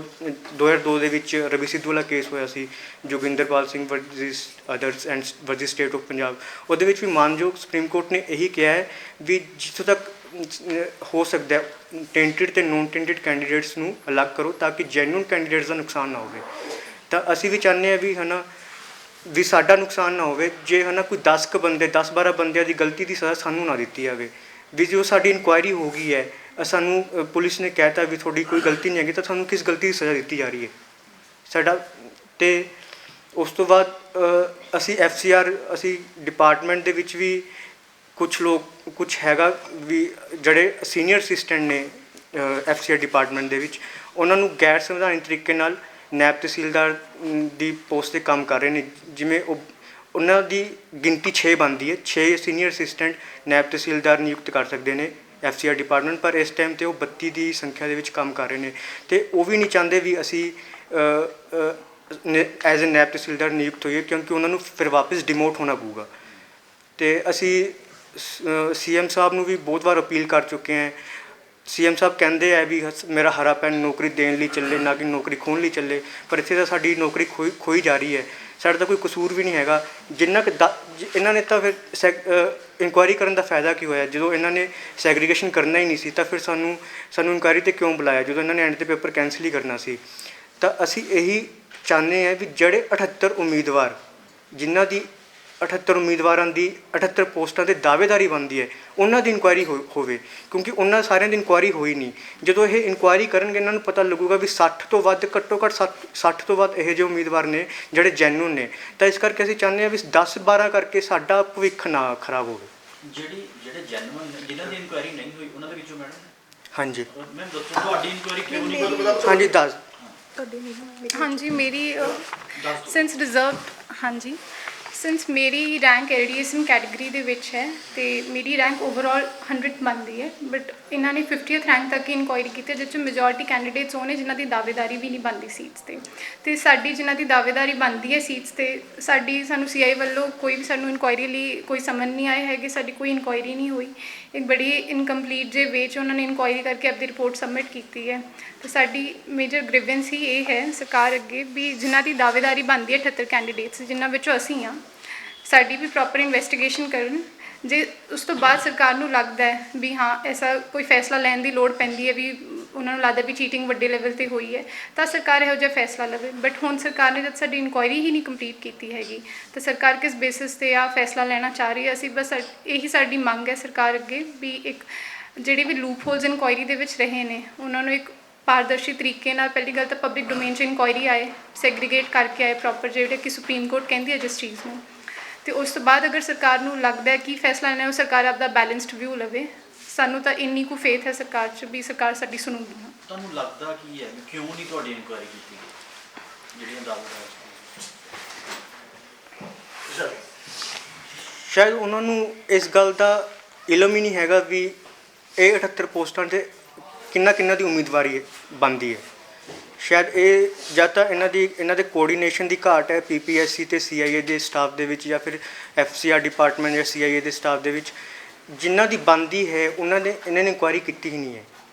2002 ਦੇ ਵਿੱਚ ਰਵੀ ਸਿੱਧੂ ਵਾਲਾ ਕੇਸ ਹੋਇਆ ਸੀ Jogindarpal Singh versus others and versus state of Punjab, ਉਹਦੇ ਵਿੱਚ ਵੀ ਮਾਨਯੋਗ ਸੁਪਰੀਮ ਕੋਰਟ ਨੇ ਇਹੀ ਕਿਹਾ ਹੈ ਵੀ ਜਿੱਥੋਂ ਤੱਕ ਹੋ ਸਕਦਾ ਟੈਂਟਡ ਅਤੇ ਨੋਨ ਟੈਂਟਡ ਕੈਂਡੀਡੇਟਸ ਨੂੰ ਅਲੱਗ ਕਰੋ ਤਾਂ ਕਿ ਜੈਨੂਅਨ ਕੈਂਡੀਡੇਟਸ ਦਾ ਨੁਕਸਾਨ ਨਾ ਹੋਵੇ। ਤਾਂ ਅਸੀਂ ਵੀ ਚਾਹੁੰਦੇ ਹਾਂ ਵੀ ਹੈ ਨਾ ਵੀ ਸਾਡਾ ਨੁਕਸਾਨ ਨਾ ਹੋਵੇ, ਜੇ ਹੈ ਨਾ ਕੋਈ 10-12 ਬੰਦਿਆਂ ਦੀ ਗਲਤੀ ਦੀ ਸਜ਼ਾ ਸਾਨੂੰ ਨਾ ਦਿੱਤੀ ਜਾਵੇ। ਵੀ ਜੋ ਸਾਡੀ ਇਨਕੁਆਇਰੀ ਹੋ ਗਈ ਹੈ, ਸਾਨੂੰ ਪੁਲਿਸ ਨੇ ਕਹਿਤਾ ਵੀ ਤੁਹਾਡੀ ਕੋਈ ਗਲਤੀ ਨਹੀਂ ਹੈਗੀ, ਤਾਂ ਸਾਨੂੰ ਕਿਸ ਗਲਤੀ ਦੀ ਸਜ਼ਾ ਦਿੱਤੀ ਜਾ ਰਹੀ ਹੈ ਸਾਡਾ। ਅਤੇ ਉਸ ਤੋਂ ਬਾਅਦ ਅਸੀਂ FCR ਅਸੀਂ ਡਿਪਾਰਟਮੈਂਟ ਦੇ ਵਿੱਚ ਵੀ ਕੁਛ ਹੈਗਾ ਵੀ ਜਿਹੜੇ ਸੀਨੀਅਰ ਅਸਿਸਟੈਂਟ ਨੇ FCR ਡਿਪਾਰਟਮੈਂਟ ਦੇ ਵਿੱਚ, ਉਹਨਾਂ ਨੂੰ ਗੈਰ ਸੰਵਿਧਾਨਕ ਤਰੀਕੇ ਨਾਲ ਨਾਇਬ ਤਹਿਸੀਲਦਾਰ ਦੀ ਪੋਸਟ 'ਤੇ ਕੰਮ ਕਰ ਰਹੇ ਨੇ। ਜਿਵੇਂ ਉਹਨਾਂ ਦੀ ਗਿਣਤੀ 6 ਬਣਦੀ ਹੈ, 6 ਸੀਨੀਅਰ ਅਸਿਸਟੈਂਟ ਨਾਇਬ ਤਹਿਸੀਲਦਾਰ ਨਿਯੁਕਤ ਕਰ ਸਕਦੇ ਨੇ FCR ਡਿਪਾਰਟਮੈਂਟ, ਪਰ ਇਸ ਟਾਈਮ 'ਤੇ ਉਹ 32 ਦੀ ਸੰਖਿਆ ਦੇ ਵਿੱਚ ਕੰਮ ਕਰ ਰਹੇ ਨੇ। ਅਤੇ ਉਹ ਵੀ ਨਹੀਂ ਚਾਹੁੰਦੇ ਵੀ ਅਸੀਂ ਐਜ਼ ਅ ਨਾਇਬ ਤਹਿਸੀਲਦਾਰ ਨਿਯੁਕਤ ਹੋਈਏ, ਕਿਉਂਕਿ ਉਹਨਾਂ ਨੂੰ ਫਿਰ ਵਾਪਸ ਡਿਮੋਟ ਹੋਣਾ ਪਊਗਾ। ਅਤੇ ਅਸੀਂ CM ਸਾਹਿਬ ਨੂੰ ਵੀ ਬਹੁਤ ਵਾਰ ਅਪੀਲ ਕਰ ਚੁੱਕੇ ਹਾਂ। CM ਸਾਹਿਬ ਕਹਿੰਦੇ ਹੈ ਵੀ ਮੇਰਾ ਹਰਾ ਪੈਨ ਨੌਕਰੀ ਦੇਣ ਲਈ ਚੱਲੇ, ਨਾ ਕਿ ਨੌਕਰੀ ਖੋਹਣ ਲਈ ਚੱਲੇ, ਪਰ ਇੱਥੇ ਤਾਂ ਸਾਡੀ ਨੌਕਰੀ ਖੋਈ ਜਾ ਰਹੀ ਹੈ। ਸਾਡਾ ਤਾਂ ਕੋਈ ਕਸੂਰ ਵੀ ਨਹੀਂ ਹੈਗਾ। ਜਿੰਨਾ ਕੁ ਇਹਨਾਂ ਨੇ ਤਾਂ ਫਿਰ ਇਨਕੁਆਇਰੀ ਕਰਨ ਦਾ ਫਾਇਦਾ ਕੀ ਹੋਇਆ? ਜਦੋਂ ਇਹਨਾਂ ਨੇ ਸੈਗਰੀਗੇਸ਼ਨ ਕਰਨਾ ਹੀ ਨਹੀਂ ਸੀ ਤਾਂ ਫਿਰ ਸਾਨੂੰ ਇਨਕੁਆਇਰੀ 'ਤੇ ਕਿਉਂ ਬੁਲਾਇਆ, ਜਦੋਂ ਇਹਨਾਂ ਨੇ ਐਂਡ 'ਤੇ ਪੇਪਰ ਕੈਂਸਲ ਹੀ ਕਰਨਾ ਸੀ। ਤਾਂ ਅਸੀਂ ਇਹੀ ਚਾਹੁੰਦੇ ਹਾਂ ਵੀ ਜਿਹੜੇ 78 ਉਮੀਦਵਾਰ ਜਿਨ੍ਹਾਂ ਦੀ 78 ਉਮੀਦਵਾਰਾਂ ਦੀ 78 ਪੋਸਟਾਂ 'ਤੇ ਦਾਅਵੇਦਾਰੀ ਬਣਦੀ ਹੈ, ਉਹਨਾਂ ਦੀ ਇਨਕੁਆਇਰੀ ਹੋਵੇ, ਕਿਉਂਕਿ ਉਹਨਾਂ ਸਾਰਿਆਂ ਦੀ ਇਨਕੁਆਇਰੀ ਹੋਈ ਨਹੀਂ। ਜਦੋਂ ਇਹ ਇਨਕੁਆਇਰੀ ਕਰਨਗੇ ਇਹਨਾਂ ਨੂੰ ਪਤਾ ਲੱਗੂਗਾ ਵੀ 60 ਤੋਂ ਵੱਧ ਘੱਟੋ ਘੱਟ 60 ਤੋਂ ਵੱਧ ਇਹੋ ਜਿਹੇ ਉਮੀਦਵਾਰ ਨੇ ਜਿਹੜੇ ਜੈਨੂਅਨ ਨੇ। ਤਾਂ ਇਸ ਕਰਕੇ ਅਸੀਂ ਚਾਹੁੰਦੇ ਹਾਂ ਵੀ 10-12 ਕਰਕੇ ਸਾਡਾ ਭਵਿੱਖ ਨਾ ਖਰਾਬ ਹੋਵੇ। ਜਿਹੜੇ ਜੈਨੂਅਨ ਨੇ ਜਿਨ੍ਹਾਂ ਦੀ ਇਨਕੁਆਇਰੀ ਨਹੀਂ ਹੋਈ ਉਹਨਾਂ ਦੇ ਵਿੱਚੋਂ ਮੈਡਮ? ਹਾਂਜੀ ਮੈਮ ਦੱਸੋ ਤੁਹਾਡੀ ਇਨਕੁਆਇਰੀ ਕਿਉਂ ਨਹੀਂ ਹੋਈ? ਹਾਂਜੀ ਦੱਸ। ਹਾਂਜੀ ਮੇਰੀ ਸਿੰਸ ਰਿਜ਼ਰਵਡ ਹਾਂਜੀ ਸਿੰਸ ਮੇਰੀ ਰੈਂਕ ADSM ਕੈਟੇਗਰੀ ਦੇ ਵਿੱਚ ਹੈ ਅਤੇ ਮੇਰੀ ਰੈਂਕ ਓਵਰਆਲ 100 ਬਣਦੀ ਹੈ, ਬਟ ਇਹਨਾਂ ਨੇ 50th ਰੈਂਕ ਤੱਕ ਹੀ ਇਨਕੁਆਇਰੀ ਕੀਤੀ, ਜਿਸ 'ਚ ਮੈਜੋਰਟੀ ਕੈਂਡੀਡੇਟਸ ਉਹ ਨੇ ਜਿਨ੍ਹਾਂ ਦੀ ਦਾਅਵੇਦਾਰੀ ਵੀ ਨਹੀਂ ਬਣਦੀ ਸੀਟਸ 'ਤੇ। ਅਤੇ ਸਾਡੀ ਜਿਨ੍ਹਾਂ ਦੀ ਦਾਅਵੇਦਾਰੀ ਬਣਦੀ ਹੈ ਸੀਟਸ 'ਤੇ ਸਾਨੂੰ CI ਵੱਲੋਂ ਕੋਈ ਵੀ ਸਾਨੂੰ ਇਨਕੁਆਇਰੀ ਲਈ ਕੋਈ ਸਮਨ ਨਹੀਂ ਆਏ ਹੈਗੇ, ਸਾਡੀ ਕੋਈ ਇਨਕੁਆਇਰੀ ਨਹੀਂ ਹੋਈ। ਇੱਕ ਬੜੀ ਇਨਕੰਪਲੀਟ ਜੇ ਵੇ 'ਚ ਉਹਨਾਂ ਨੇ ਇਨਕੁਆਇਰੀ ਕਰਕੇ ਆਪਣੀ ਰਿਪੋਰਟ ਸਬਮਿਟ ਕੀਤੀ ਹੈ। ਅਤੇ ਸਾਡੀ ਮੇਜਰ ਗ੍ਰੀਵੈਂਸ ਹੀ ਇਹ ਹੈ ਸਰਕਾਰ ਅੱਗੇ ਵੀ ਜਿਨ੍ਹਾਂ ਦੀ ਦਾਅਵੇਦਾਰੀ ਬਣਦੀ ਹੈ 78 ਕੈਂਡੀਡੇਟਸ ਜਿਨ੍ਹਾਂ ਵਿੱਚੋਂ ਅਸੀਂ ਹਾਂ, ਸਾਡੀ ਵੀ ਪ੍ਰੋਪਰ ਇਨਵੈਸਟੀਗੇਸ਼ਨ ਕਰਨ। ਜੇ ਉਸ ਤੋਂ ਬਾਅਦ ਸਰਕਾਰ ਨੂੰ ਲੱਗਦਾ ਹੈ ਵੀ ਹਾਂ ਐਸਾ ਕੋਈ ਫੈਸਲਾ ਲੈਣ ਦੀ ਲੋੜ ਪੈਂਦੀ ਹੈ ਵੀ ਉਹਨਾਂ ਨੂੰ ਲੱਗਦਾ ਵੀ ਚੀਟਿੰਗ ਵੱਡੇ ਲੈਵਲ 'ਤੇ ਹੋਈ ਹੈ, ਤਾਂ ਸਰਕਾਰ ਇਹੋ ਜਿਹਾ ਫੈਸਲਾ ਲਵੇ। ਬਟ ਹੁਣ ਸਰਕਾਰ ਨੇ ਜਦ ਸਾਡੀ ਇਨਕੁਆਇਰੀ ਹੀ ਨਹੀਂ ਕੰਪਲੀਟ ਕੀਤੀ ਹੈਗੀ ਤਾਂ ਸਰਕਾਰ ਕਿਸ ਬੇਸਿਸ 'ਤੇ ਆ ਫੈਸਲਾ ਲੈਣਾ ਚਾਹ ਰਹੀ ਹੈ? ਅਸੀਂ ਬਸ ਇਹੀ ਸਾਡੀ ਮੰਗ ਹੈ ਸਰਕਾਰ ਅੱਗੇ ਵੀ ਇੱਕ ਜਿਹੜੇ ਵੀ ਲੂਪ ਹੋਲਸ ਇਨਕੁਆਇਰੀ ਦੇ ਵਿੱਚ ਰਹੇ ਨੇ ਉਹਨਾਂ ਨੂੰ ਇੱਕ ਪਾਰਦਰਸ਼ੀ ਤਰੀਕੇ ਨਾਲ, ਪਹਿਲੀ ਗੱਲ ਤਾਂ ਪਬਲਿਕ ਡੋਮੇਨ 'ਚ ਇਨਕੁਆਇਰੀ ਆਏ, ਸੈਗਰੀਗੇਟ ਕਰਕੇ ਆਏ ਪ੍ਰੋਪਰ, ਜਿਹੜੇ ਕਿ ਸੁਪਰੀਮ ਕੋਰਟ ਕਹਿੰਦੀ ਹੈ ਜਿਸ ਚੀਜ਼ ਨੂੰ। ਅਤੇ ਉਸ ਤੋਂ ਬਾਅਦ ਅਗਰ ਸਰਕਾਰ ਨੂੰ ਲੱਗਦਾ ਹੈ ਕਿ ਫੈਸਲਾ ਲੈਣਾ ਉਹ ਸਰਕਾਰ ਆਪਦਾ ਬੈਲੈਂਸਡ ਵਿਊ ਲਵੇ। ਸਾਨੂੰ ਤਾਂ ਇੰਨੀ ਕੁ ਫੇਥ ਹੈ ਸਰਕਾਰ 'ਚ ਵੀ ਸਰਕਾਰ ਸਾਡੀ ਸੁਣੂਗੀ। ਤੁਹਾਨੂੰ ਲੱਗਦਾ ਕੀ ਹੈ ਕਿਉਂ ਨਹੀਂ ਤੁਹਾਡੀ ਇਨਕੁਆਇਰੀ ਕੀਤੀ ਗਈ ਜਿਹੜੀਆਂ ਦਾਅਵੇਦਾਰ? ਸ਼ਾਇਦ ਉਹਨਾਂ ਨੂੰ ਇਸ ਗੱਲ ਦਾ ਇਲਮ ਹੀ ਨਹੀਂ ਹੈਗਾ ਵੀ ਇਹ 78 ਪੋਸਟਾਂ 'ਤੇ ਕਿੰਨਾ ਦੀ ਉਮੀਦਵਾਰੀ ਬਣਦੀ ਹੈ। ਸ਼ਾਇਦ ਇਹ ਜਾਂ ਤਾਂ ਇਹਨਾਂ ਦੇ ਕੋਆਰਡੀਨੇਸ਼ਨ ਦੀ ਘਾਟ ਹੈ PPSC ਅਤੇ CIA ਦੇ ਸਟਾਫ ਦੇ ਵਿੱਚ, ਜਾਂ ਫਿਰ FCR ਡਿਪਾਰਟਮੈਂਟ ਜਾਂ CIA ਦੇ ਸਟਾਫ ਦੇ ਵਿੱਚ ਜਿਨ੍ਹਾਂ ਦੀ ਬਣਦੀ ਹੈ ਇਹਨਾਂ ਨੇ ਇਨਕੁਆਇਰੀ ਕੀਤੀ ਹੀ ਨਹੀਂ ਹੈ।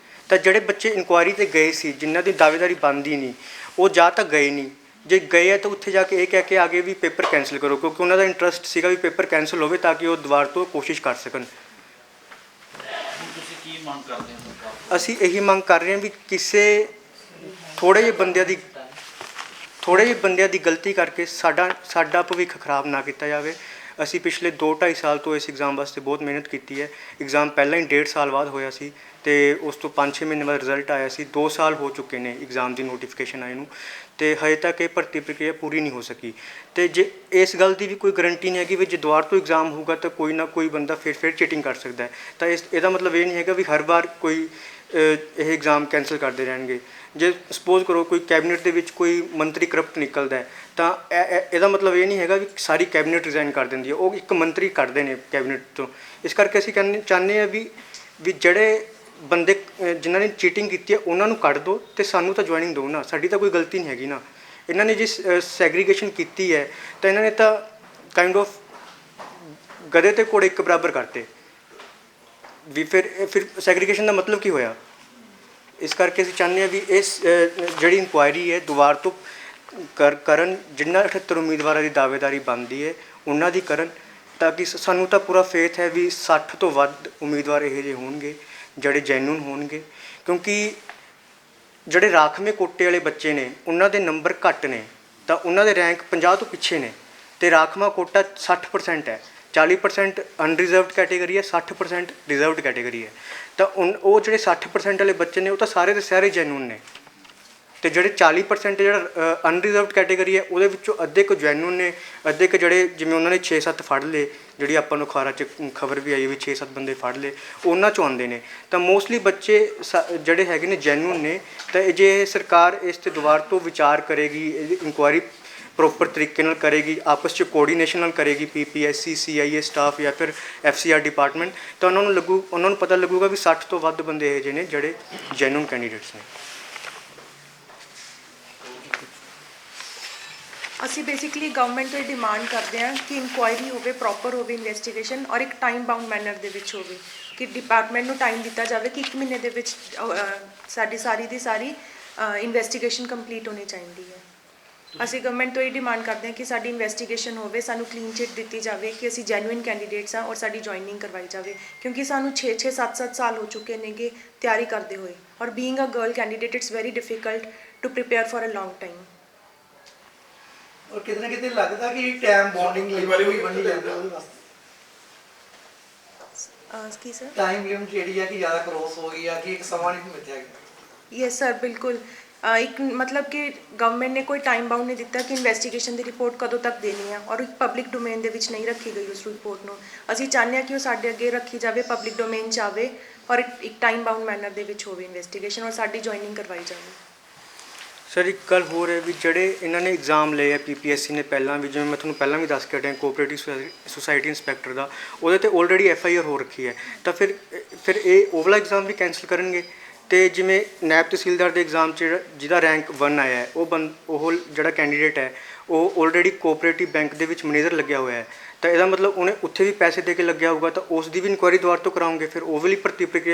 ਤਾਂ ਜਿਹੜੇ ਬੱਚੇ ਇਨਕੁਆਇਰੀ 'ਤੇ ਗਏ ਸੀ ਜਿਨ੍ਹਾਂ ਦੀ ਦਾਅਵੇਦਾਰੀ ਬਣਦੀ ਨਹੀਂ, ਉਹ ਜਾਂ ਤਾਂ ਗਏ ਨਹੀਂ, ਜੇ ਗਏ ਹੈ ਤਾਂ ਉੱਥੇ ਜਾ ਕੇ ਇਹ ਕਹਿ ਕੇ ਆ ਗਏ ਵੀ ਪੇਪਰ ਕੈਂਸਲ ਕਰੋ, ਕਿਉਂਕਿ ਉਹਨਾਂ ਦਾ ਇੰਟਰਸਟ ਸੀਗਾ ਵੀ ਪੇਪਰ ਕੈਂਸਲ ਹੋਵੇ ਤਾਂ ਕਿ ਉਹ ਦੁਬਾਰਾ ਤੋਂ ਕੋਸ਼ਿਸ਼ ਕਰ ਸਕਣ। ਤੁਸੀਂ ਕੀ ਮੰਗ ਕਰਦੇ ਹੋ ਸਰਕਾਰ? ਅਸੀਂ ਇਹੀ ਮੰਗ ਕਰ ਰਹੇ ਹਾਂ ਵੀ ਕਿਸੇ ਥੋੜ੍ਹੇ ਜਿਹੇ ਬੰਦਿਆਂ ਦੀ ਗਲਤੀ ਕਰਕੇ ਸਾਡਾ ਭਵਿੱਖ ਖਰਾਬ ਨਾ ਕੀਤਾ ਜਾਵੇ। ਅਸੀਂ ਪਿਛਲੇ 2-2.5 ਸਾਲ ਤੋਂ ਇਸ ਐਗਜ਼ਾਮ ਵਾਸਤੇ ਬਹੁਤ ਮਿਹਨਤ ਕੀਤੀ ਹੈ। ਐਗਜ਼ਾਮ ਪਹਿਲਾਂ ਹੀ 1.5 ਸਾਲ ਬਾਅਦ ਹੋਇਆ ਸੀ ਅਤੇ ਉਸ ਤੋਂ 5-6 ਮਹੀਨੇ ਬਾਅਦ ਰਿਜ਼ਲਟ ਆਇਆ ਸੀ। 2 ਸਾਲ ਹੋ ਚੁੱਕੇ ਨੇ ਐਗਜ਼ਾਮ ਦੀ ਨੋਟੀਫਿਕੇਸ਼ਨ ਆਏ ਨੂੰ, ਅਤੇ ਹਜੇ ਤੱਕ ਇਹ ਭਰਤੀ ਪ੍ਰਕਿਰਿਆ ਪੂਰੀ ਨਹੀਂ ਹੋ ਸਕੀ। ਅਤੇ ਜੇ ਇਸ ਗੱਲ ਦੀ ਵੀ ਕੋਈ ਗਰੰਟੀ ਨਹੀਂ ਹੈਗੀ ਵੀ ਜੇ ਦੁਬਾਰਾ ਤੋਂ ਐਗਜ਼ਾਮ ਹੋਊਗਾ ਤਾਂ ਕੋਈ ਨਾ ਕੋਈ ਬੰਦਾ ਫਿਰ ਚੀਟਿੰਗ ਕਰ ਸਕਦਾ ਹੈ। ਤਾਂ ਇਹਦਾ ਮਤਲਬ ਇਹ ਨਹੀਂ ਹੈਗਾ ਵੀ ਹਰ ਵਾਰ ਕੋਈ ਇਹ ਐਗਜ਼ਾਮ ਕੈਂਸਲ ਕਰਦੇ ਰਹਿਣਗੇ। ਜੇ ਸਪੋਜ਼ ਕਰੋ ਕੋਈ ਕੈਬਨਿਟ ਦੇ ਵਿੱਚ ਕੋਈ ਮੰਤਰੀ ਕਰਪਟ ਨਿਕਲਦਾ ਹੈ ਤਾਂ ਇਹਦਾ ਮਤਲਬ ਇਹ ਨਹੀਂ ਹੈਗਾ ਵੀ ਸਾਰੀ ਕੈਬਨਿਟ ਰਿਜ਼ਾਈਨ ਕਰ ਦਿੰਦੀ ਹੈ, ਉਹ ਇੱਕ ਮੰਤਰੀ ਕੱਢਦੇ ਨੇ ਕੈਬਨਿਟ ਤੋਂ। ਇਸ ਕਰਕੇ ਅਸੀਂ ਚਾਹੁੰਦੇ ਹਾਂ ਵੀ ਜਿਹੜੇ ਬੰਦੇ ਜਿਨ੍ਹਾਂ ਨੇ ਚੀਟਿੰਗ ਕੀਤੀ ਹੈ ਉਹਨਾਂ ਨੂੰ ਕੱਢ ਦਿਓ ਅਤੇ ਸਾਨੂੰ ਤਾਂ ਜੁਆਇਨਿੰਗ ਦਿਓ ਨਾ, ਸਾਡੀ ਤਾਂ ਕੋਈ ਗਲਤੀ ਨਹੀਂ ਹੈਗੀ ਨਾ। ਇਹਨਾਂ ਨੇ ਜਿਸ ਸੈਗਰੀਗੇਸ਼ਨ ਕੀਤੀ ਹੈ ਤਾਂ ਇਹਨਾਂ ਨੇ ਤਾਂ ਕਾਈਂਡ ਆਫ ਗਧੇ ਤੇ ਘੋੜੇ ਇੱਕ ਬਰਾਬਰ ਕਰਤੇ ਵੀ। ਫਿਰ ਸੈਗਰੀਗੇਸ਼ਨ ਦਾ ਮਤਲਬ ਕੀ ਹੋਇਆ? ਇਸ ਕਰਕੇ ਅਸੀਂ ਚਾਹੁੰਦੇ ਹਾਂ ਵੀ ਇਸ ਜਿਹੜੀ ਇਨਕੁਆਇਰੀ ਹੈ ਦੁਬਾਰਾ ਤੋਂ ਕਰਨ, ਜਿੰਨਾ 78 ਉਮੀਦਵਾਰਾਂ ਦੀ ਦਾਅਵੇਦਾਰੀ ਬਣਦੀ ਹੈ ਉਹਨਾਂ ਦੀ ਕਰਨ, ਤਾਂ ਕਿ ਸਾਨੂੰ ਤਾਂ ਪੂਰਾ ਫੇਥ ਹੈ ਵੀ 60 ਤੋਂ ਵੱਧ ਉਮੀਦਵਾਰ ਇਹੋ ਜਿਹੇ ਹੋਣਗੇ ਜਿਹੜੇ ਜੈਨੂਨ ਹੋਣਗੇ। ਕਿਉਂਕਿ ਜਿਹੜੇ ਰਾਖਵੇਂ ਕੋਟੇ ਵਾਲੇ ਬੱਚੇ ਨੇ ਉਹਨਾਂ ਦੇ ਨੰਬਰ ਘੱਟ ਨੇ, ਤਾਂ ਉਹਨਾਂ ਦੇ ਰੈਂਕ 50 ਤੋਂ ਪਿੱਛੇ ਨੇ, ਅਤੇ ਰਾਖਵਾਂ ਕੋਟਾ 60% ਹੈ, 40% ਅਨਰਿਜ਼ਰਵਡ ਕੈਟੇਗਰੀ ਹੈ, 60% ਰਿਜ਼ਰਵਡ ਕੈਟੇਗਰੀ ਹੈ। ਤਾਂ ਉਹ ਜਿਹੜੇ 60% ਵਾਲੇ ਬੱਚੇ ਨੇ ਉਹ ਤਾਂ ਸਾਰੇ ਦੇ ਸਾਰੇ ਜੈਨੂਨ ਨੇ, ਅਤੇ ਜਿਹੜੇ 40% ਜਿਹੜਾ ਅਨਰਿਜ਼ਰਵਡ ਕੈਟੇਗਰੀ ਹੈ ਉਹਦੇ ਵਿੱਚੋਂ ਅੱਧੇ ਕੁ ਜੈਨੂਨ ਨੇ, ਅੱਧੇ ਕੁ ਜਿਹੜੇ ਜਿਵੇਂ ਉਹਨਾਂ ਨੇ 6-7 ਫੜ ਲਏ, ਜਿਹੜੀ ਆਪਾਂ ਨੂੰ ਅਖਬਾਰਾਂ 'ਚ ਖਬਰ ਵੀ ਆਈ ਵੀ 6-7 ਬੰਦੇ ਫੜ ਲਏ, ਉਹਨਾਂ 'ਚੋਂ ਆਉਂਦੇ ਨੇ। ਤਾਂ ਮੋਸਟਲੀ ਬੱਚੇ ਜਿਹੜੇ ਹੈਗੇ ਨੇ ਜੈਨੂਨ ਨੇ। ਤਾਂ ਜੇ ਸਰਕਾਰ ਇਸ 'ਤੇ ਦੁਬਾਰਾ ਤੋਂ ਵਿਚਾਰ ਕਰੇਗੀ, ਇਨਕੁਆਇਰੀ ਪ੍ਰੋਪਰ ਤਰੀਕੇ ਨਾਲ ਕਰੇਗੀ, ਆਪਸ 'ਚ ਕੋਆਰਡੀਨੇਸ਼ਨ ਨਾਲ ਕਰੇਗੀ, PPSC CIA ਸਟਾਫ ਜਾਂ ਫਿਰ FCR ਡਿਪਾਰਟਮੈਂਟ, ਤਾਂ ਉਹਨਾਂ ਨੂੰ ਪਤਾ ਲੱਗੂਗਾ ਵੀ 60 ਤੋਂ ਵੱਧ ਬੰਦੇ ਇਹੋ ਜਿਹੇ ਨੇ ਜਿਹੜੇ ਜੈਨੂਨ ਕੈਂਡੀਡੇਟਸ ਨੇ। ਅਸੀਂ ਬੇਸਿਕਲੀ ਗਵਰਨਮੈਂਟ ਤੋਂ ਇਹ ਡਿਮਾਂਡ ਕਰਦੇ ਹਾਂ ਕਿ ਇਨਕੁਆਇਰੀ ਹੋਵੇ, ਪ੍ਰੋਪਰ ਹੋਵੇ ਇਨਵੈਸਟੀਗੇਸ਼ਨ, ਔਰ ਇੱਕ ਟਾਈਮ ਬਾਉਂਡ ਮੈਨਰ ਦੇ ਵਿੱਚ ਹੋਵੇ, ਕਿ ਡਿਪਾਰਟਮੈਂਟ ਨੂੰ ਟਾਈਮ ਦਿੱਤਾ ਜਾਵੇ ਕਿ 1 ਮਹੀਨੇ ਦੇ ਵਿੱਚ ਸਾਡੀ ਸਾਰੀ ਇਨਵੈਸਟੀਗੇਸ਼ਨ ਕੰਪਲੀਟ ਹੋਣੀ ਚਾਹੀਦੀ ਹੈ। ਅਸੀਂ ਗਵਰਨਮੈਂਟ ਤੋਂ ਇਹ ਡਿਮਾਂਡ ਕਰਦੇ ਹਾਂ ਕਿ ਸਾਡੀ ਇਨਵੈਸਟੀਗੇਸ਼ਨ ਹੋਵੇ, ਸਾਨੂੰ ਕਲੀਨ ਚਿੱਟ ਦਿੱਤੀ ਜਾਵੇ ਕਿ ਅਸੀਂ ਜੈਨੂਇਨ ਕੈਂਡੀਡੇਟਸ ਹਾਂ, ਔਰ ਸਾਡੀ ਜੁਆਇਨਿੰਗ ਕਰਵਾਈ ਜਾਵੇ, ਕਿਉਂਕਿ ਸਾਨੂੰ 6-6 7-7 ਸਾਲ ਹੋ ਚੁੱਕੇ ਨੇਗੇ ਤਿਆਰੀ ਕਰਦੇ ਹੋਏ, ਔਰ being a girl candidate it's very difficult to prepare for a long time. ਔਰ ਕਿਤੇ ਨਾ ਕਿਤੇ ਲੱਗਦਾ ਕਿ ਟਾਈਮ ਬੌਂਡਿੰਗ ਲਈ ਵੀ ਬਣੀ ਜਾਂਦਾ ਉਹਦੇ ਵਾਸਤੇ ਕੀ ਸਰ? ਟਾਈਮ ਲਿਮਿਟ ਜਿਹੜੀ ਹੈ ਕਿ ਜ਼ਿਆਦਾ ਕ੍ਰੋਸ ਹੋ ਗਈ ਆ ਕਿ ਇੱਕ ਸਮਾਂ ਨਹੀਂ ਮਿਲਿਆ ਗਿਆ। ਯੈਸ ਸਰ, ਬਿਲਕੁਲ। ਇੱਕ ਮਤਲਬ ਕਿ ਗਵਰਨਮੈਂਟ ਨੇ ਕੋਈ ਟਾਈਮ ਬਾਉਂਡ ਨਹੀਂ ਦਿੱਤਾ ਕਿ ਇਨਵੈਸਟੀਗੇਸ਼ਨ ਦੀ ਰਿਪੋਰਟ ਕਦੋਂ ਤੱਕ ਦੇਣੀ ਆ, ਔਰ ਇੱਕ ਪਬਲਿਕ ਡੋਮੇਨ ਦੇ ਵਿੱਚ ਨਹੀਂ ਰੱਖੀ ਗਈ ਉਸ ਰਿਪੋਰਟ ਨੂੰ। ਅਸੀਂ ਚਾਹੁੰਦੇ ਹਾਂ ਕਿ ਉਹ ਸਾਡੇ ਅੱਗੇ ਰੱਖੀ ਜਾਵੇ, ਪਬਲਿਕ ਡੋਮੇਨ 'ਚ ਆਵੇ, ਔਰ ਇੱਕ ਟਾਈਮ ਬਾਉਂਡ ਮੈਨਰ ਦੇ ਵਿੱਚ ਹੋਵੇ ਇਨਵੈਸਟੀਗੇਸ਼ਨ, ਔਰ ਸਾਡੀ ਜੁਆਇਨਿੰਗ ਕਰਵਾਈ ਜਾਵੇ। ਸਰ ਇੱਕ ਗੱਲ ਹੋਰ ਹੈ ਵੀ ਜਿਹੜੇ ਇਹਨਾਂ ਨੇ ਐਗਜ਼ਾਮ ਲਏ ਆ PPSC ਨੇ ਪਹਿਲਾਂ ਵੀ, ਜਿਵੇਂ ਮੈਂ ਤੁਹਾਨੂੰ ਪਹਿਲਾਂ ਵੀ ਦੱਸ ਕੇ ਹਟਿਆ ਕੋਆਪਰੇਟਿਵ ਸੁਸਾਇਟੀ ਇੰਸਪੈਕਟਰ ਦਾ, ਉਹਦੇ 'ਤੇ ਆਲਰੇਡੀ FIR ਹੋ ਰੱਖੀ ਹੈ। ਤਾਂ ਫਿਰ ਇਹ ਉਹ ਵਾਲਾ ਐਗਜ਼ਾਮ ਵੀ ਕੈਂਸਲ ਕਰਨਗੇ। ਅਤੇ ਜਿਵੇਂ ਨਾਇਬ ਤਹਿਸੀਲਦਾਰ ਦੇ ਐਗਜ਼ਾਮ 'ਚ ਜਿਹਦਾ ਰੈਂਕ 1 ਆਇਆ ਹੈ, ਉਹ ਜਿਹੜਾ ਕੈਂਡੀਡੇਟ ਹੈ ਉਹ ਆਲਰੇਡੀ ਕੋਆਪਰੇਟਿਵ ਬੈਂਕ ਦੇ ਵਿੱਚ ਮੈਨੇਜਰ ਲੱਗਿਆ ਹੋਇਆ ਹੈ। ਤਾਂ ਇਹਦਾ ਮਤਲਬ ਉਹਨੇ ਉੱਥੇ ਵੀ ਪੈਸੇ ਦੇ ਕੇ ਲੱਗਿਆ ਹੋਊਗਾ, ਤਾਂ ਉਸ ਦੀ ਵੀ ਇਨਕੁਆਇਰੀ ਦੁਬਾਰਾ ਤੋਂ ਕਰਾਉਂਗੇ, ਫਿਰ ਉਹ ਵਾਲੀ ਭਰਤੀ ਪ੍ਰਕਿਰਿਆ